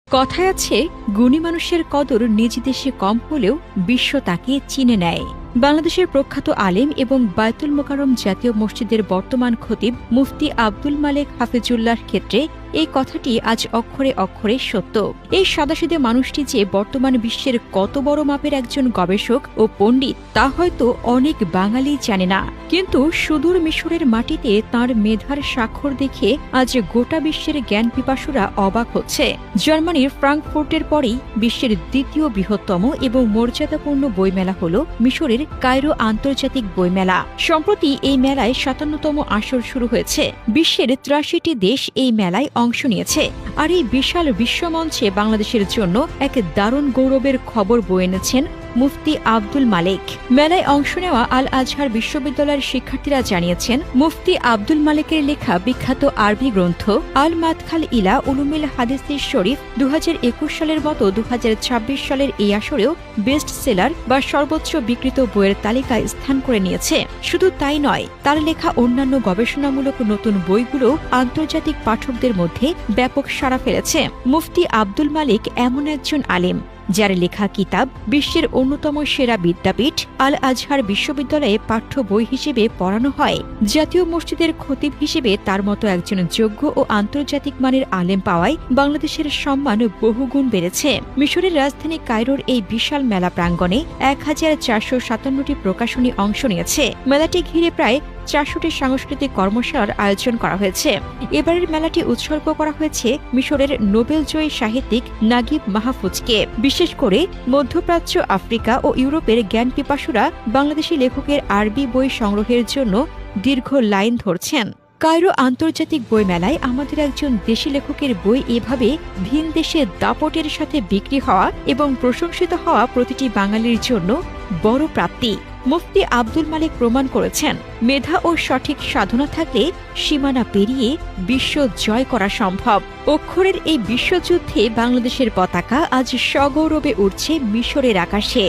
কথায় আছে, গুণী মানুষের কদর নিজ দেশে কম হলেও বিশ্ব তাকে চিনে নেয়। বাংলাদেশের প্রখ্যাত আলেম এবং বায়তুল মোকাররম জাতীয় মসজিদের বর্তমান খতিব মুফতি আব্দুল মালেক হাফিজুল্লাহর ক্ষেত্রে এই কথাটি আজ অক্ষরে অক্ষরে সত্য। এই সাদাসিধে মানুষটি যে বর্তমান বিশ্বের কত বড় মাপের একজন গবেষক ও পণ্ডিত তা হয়তো অনেক বাঙালি জানে না। কিন্তু সুদূর মিশরের মাটিতে তাঁর মেধার স্বাক্ষর দেখে আজ গোটা বিশ্বের জ্ঞান পিপাসুরা অবাক হচ্ছে। জার্মানির ফ্রাঙ্কফুর্টের পরেই বিশ্বের দ্বিতীয় বৃহত্তম এবং মর্যাদাপূর্ণ বইমেলা হল মিশরের কায়রো আন্তর্জাতিক বইমেলা। সম্প্রতি এই মেলায় ৫৭তম আসর শুরু হয়েছে। বিশ্বের ৮৩টি দেশ এই মেলায় অংশ নিয়েছে। আর এই বিশাল বিশ্বমঞ্চে বাংলাদেশের জন্য এক দারুণ গৌরবের খবর বয়ে এনেছেন মুফতি আব্দুল মালেক। মেলায় অংশ নেওয়া আল আজহার বিশ্ববিদ্যালয়ের শিক্ষার্থীরা জানিয়েছেন, মুফতি আব্দুল মালেকের লেখা বিখ্যাত আরবি গ্রন্থ আল মাদখাল ইলা উলুমিল হাদিসিস শরীফ ২০২১ সালের মতো ২০২৬ সালের এই আসরেও বেস্ট সেলার বা সর্বোচ্চ বিক্রিত বইয়ের তালিকায় স্থান করে নিয়েছে। শুধু তাই নয়, তার লেখা অন্যান্য গবেষণামূলক নতুন বইগুলো আন্তর্জাতিক পাঠকদের মধ্যে ব্যাপক সাড়া ফেলেছে। মুফতি আব্দুল মালেক এমন একজন আলেম যার লেখা কিতাব বিশ্বের অন্যতম সেরা বিদ্যাপীঠ আল আজহার বিশ্ববিদ্যালয়ে পাঠ্য বই হিসেবে পড়ানো হয়। জাতীয় মসজিদের খতিব হিসেবে তার মতো একজন যোগ্য ও আন্তর্জাতিক মানের আলেম পাওয়ায় বাংলাদেশের সম্মান বহুগুণ বেড়েছে। মিশরের রাজধানী কায়রোর এই বিশাল মেলা প্রাঙ্গণে ১,৪৫৭টি প্রকাশনী অংশ নিয়েছে। মেলাটি ঘিরে প্রায় ৪০০টি সাংস্কৃতিক কর্মশালার আয়োজন করা হয়েছে। এবারের মেলাটি উৎসর্গ করা হয়েছে মিশরের নোবেলজয়ী সাহিত্যিক নাগিব মাহফুজকে। বিশেষ করে মধ্যপ্রাচ্য, আফ্রিকা ও ইউরোপের জ্ঞান পিপাসুরা বাংলাদেশি লেখকের আরবি বই সংগ্রহের জন্য দীর্ঘ লাইন ধরছেন। কায়রো আন্তর্জাতিক বই মেলায় আমাদের একজন দেশি লেখকের বই এভাবে ভিন দেশে দাপটের সাথে বিক্রি হওয়া এবং প্রশংসিত হওয়া প্রতিটি বাঙালির জন্য বড় প্রাপ্তি। মুফতি আব্দুল মালেক প্রমাণ করেছেন, মেধা ও সঠিক সাধনা থাকলে সীমানা পেরিয়ে বিশ্ব জয় করা সম্ভব। অক্ষরের এই বিশ্বযুদ্ধে বাংলাদেশের পতাকা আজ সগৌরবে উড়ছে মিশরের আকাশে।